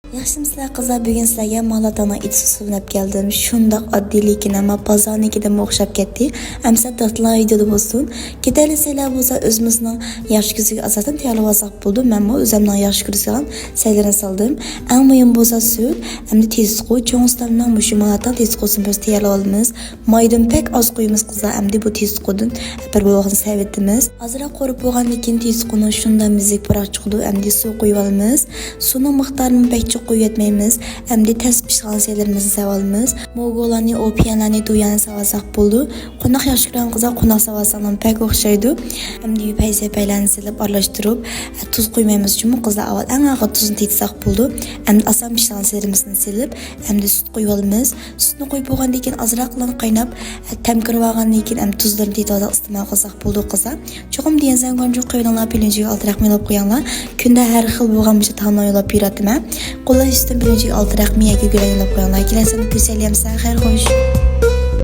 Yaxshimisilar qizlar, bugun sizlarga Maladana it suvinib keldim. Shundoq oddiy lekin ammo bozornikidan o'xshab ketdi. Amsa datlar videoda bo'lsin. Ketarlisizlar bo'lsa o'zimizning yaxshi ko'ziga asosan tayyorlasak bo'ldi. Men bu o'zimning yaxshi ko'rgan saylarini soldim. Eng muhim bo'lsa sut, hamda tezqo, cho'ngstamdan mushu Maladan tezqosini biz tayyorlab olamiz. Maydan pek oz qo'yamiz qizlar. Hamda bu tezqodan bir bo'lgan savetimiz. Azroq qo'rib bo'lgandan keyin tezqoni shunda mizik biroq chiqdi. Hamda suv qo'yib olamiz. Suvning miqdorini pek qo'yib yetmaymiz. Hamda tez pishgan şeylerimizni savolamiz. Mogolarni, opiyanlarni do'yani savasak bo'ldi. Qo'noq yaxshi ko'rgan qizlar qo'noq savasadan pek o'xshaydi. Hamda yupay-sepaylarni silib aralashtirib, tuz qo'ymaymiz chunki qizlar avval eng og'ir tuzni tetsak bo'ldi. Hamda oson pishgan şeylerimizni silib, hamda sut qo'yib olamiz. Sutni qo'yib bo'lgandan keyin ozroqlarni qaynab, tamkirib olgandan keyin ham tuzlarni tetib iste'mol qilsak bo'ldi qizlar. Cho'qim degansan qancha qo'yinglar pirinchiga oltiroq milab qo'yinglar. Kunda har xil bo'lgan bir taomlar yo'lab beradiman. Qo'llash uchun birinchi oltiroq miyaga yo'lab qo'yinglar. Kelasini ko'rsalyamsan, xayr xo'sh.